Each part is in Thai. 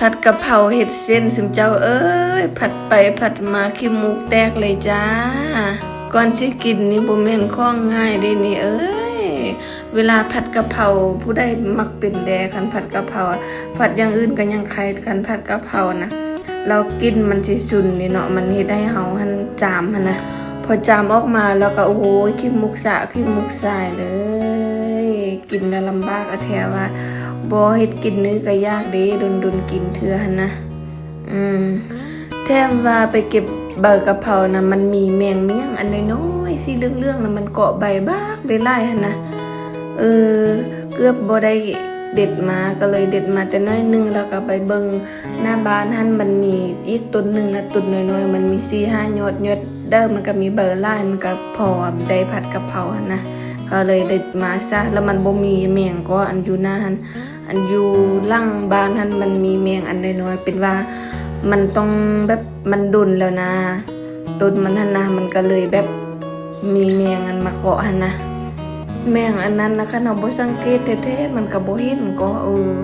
ผัดกะเพราเห็ดเส้นซึมเจ้าเอ้ยผัดไปผัดมาขี้มูกแตกเลยจ้าก่อนสิกินนี่บ่แม่นของง่ายเด้นี่เอ้ยเวลาผัดกะเพราผู้ใดมักเป็นแดคันผัดกะเพราผัดอย่างอื่นก็ยังใครคันผัดกะเพรานะเรากินมันสิสุนนี่เนาะมันเฮ็ดให้เฮาหันจามหั่นนะพอจามออกมาแล้วก็โอ้โหขี้มูกสะขี้มูกสายเลยกินแล้วลำบากอะแท้ว่าบ่เฮ็ดกินนึก็ยากเด้ดนกินเทื่อหั่นนะแถมว่าไปเก็บใบกะเพรานะมันมีแมงมีหยังอันน้อยๆสีเหลืองๆน่ะมันเกาะใบบากได้หลายหั่นนะเกือบบ่ได้เด็ดมาก็เลยเด็ดมาแต่น้อยนึงแล้วก็ไปเบิ่งหน้าบ้านหั่นมันมีอีกต้นนึงนะต้นน้อยๆมันมี 4-5 ยอดเด้อมันก็มีเบอร์หลายมันก็พอได้ผัดกะเพราหั่นนะก็เลยเด็ดมาซะแล้วมันบ่มีแมงก็อันอยู่หน้าหั่นอันอยู่หลังบ้านหั่นมันมีแมงอันน้อยๆเป็นว่ามันต้องแบบมันดุนแล้วนะต้นมันหั่นนะมันก็เลยแบบมีแมงอันมาเกาะหั่นนะแมงอันนั้นนะคะเราบ่สังเกตแท้ๆมันก็บ่เห็นก็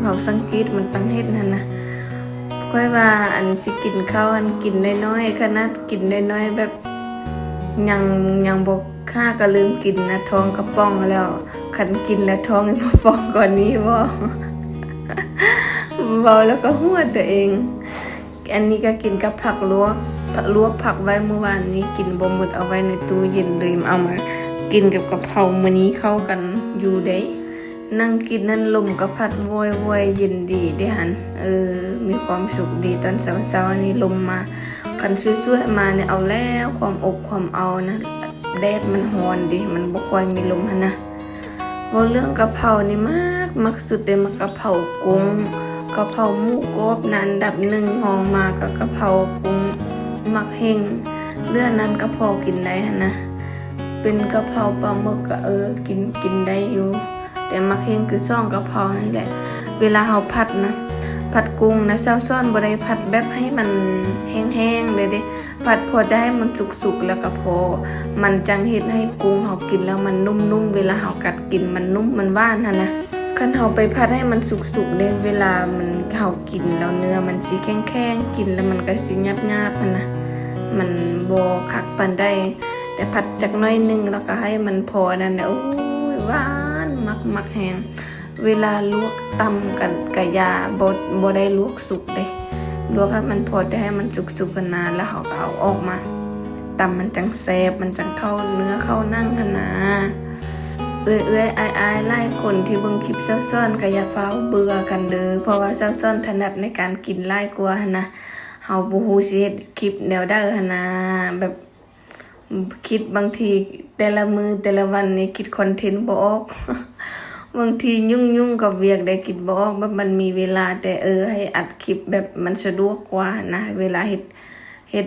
เขาสังเกตมันตั้งเฮ็ดนั่นนะค่อยว่าอันสิกินข้าวอันกินน้อยๆขนาดกินน้อยๆแบบยังบ่ค่าก็ลืมกินนะท้องกระป๋องแล้วคันกินแล้วท้องยังบ่ป่องก่อนนี้บ่เว้าแล้วก็หัวตัวเองอันนี้ก็กินกับผักลวกผักไว้เมื่อวานนี้กินบ่หมดเอาไว้ในตู้เย็นลืมเอามากินกับกะเพรามื้อนี้เข้ากันอยู่เด้นั่งกินนั่นลมก็พัดโวยๆเย็นดีเด้หันมีความสุขดีตอนเช้าๆนี้ลมมาคันช่วยๆมาเนี่ยเอาแล้วความอกความเอานะแดดมันร้อนดิมันบ่ค่อยมีลมหั่นนะว่าเรื่องกะเพรานี่มักสุดเลยมักกะเพรากุ้งกะเพราหมูกรอบนั้นอันดับ1ห้องมากับกะเพรากุ้งมักเฮงเรื่องนั้นก็พอกินได้หั่นนะเป็นกะเพราปลาหมึกก็กินได้อยู่แต่มักเฮงคือซ่องกะเพรานี่แหละเวลาเฮาผัดนะผัดกุ้งนะเซาซ่อนบ่ได้ผัดแบบให้มันแห้งๆเลยเด้ผัดพอจะให้มันสุกๆแล้วก็พอมันจังเฮ็ดให้กุ้งเฮากินแล้วมันนุ่มๆเวลาเฮากัดกินมันนุ่มมันหวานหั่นนะคันเฮาไปผัดให้มันสุกๆเด้เวลามันเฮากินแล้วเนื้อมันสิแข็งๆกินแล้วมันก็สิหยาบๆหั่นนะมันบ่คักปานใดแต่ผัดจักหน่อยนึงแล้วก็ให้มันพอนั่นน่ะโอ้ยหวานมักแฮงเวลาลวกตำกันกะยาบ่ได้ลวกสุกเด้ลวกให้มันพอแต่ให้มันสุกๆนานแล้วเฮาก็เอาออกมาตำมันจังแซ่บมันจังเข้าเนื้อเข้านั่งหั่นนะอายหลายคนที่เบิ่งคลิปเซาซ้อนก็อย่าฟ้าวเบื่อกันเด้อเพราะว่าเซาซ้อนถนัดในการกินหลายกว่าหั่นนะเฮาบ่ฮู้สิเฮ็ดคลิปแนวใดหั่นนะแบบคิดบางทีแต่ละมือแต่ละวันนี่คิดคอนเทนต์บ่ออกบางทียุ่งกับเวียกได้คิดบ่ออกแบบมันมีเวลาแต่ให้อัดคลิปแบบมันสะดวกกว่านะเวลาเฮ็ด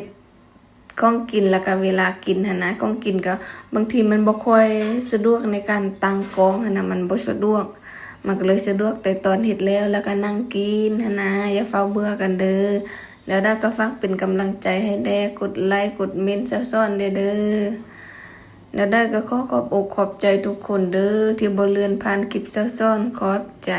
ของกินแล้วก็เวลากินหั่นนะของกินก็บางทีมันบ่ค่อยสะดวกในการตั้งกล้องหั่นนะมันบ่สะดวกมันก็เลยสะดวกแต่ตอนเฮ็ดแล้วก็นั่งกินหั่นนะอย่าเฝ้าเบื่อกันเด้อแล้วได้ก็ฝากเป็นกำลังใจให้แด้กดไลค์กดเมนต์ซ่อนเด้อแล้วได้ก็ขอบอกขอบใจทุกคนเด้อที่บ่เลื่อนผ่านคลิปซ่อนขอบใจ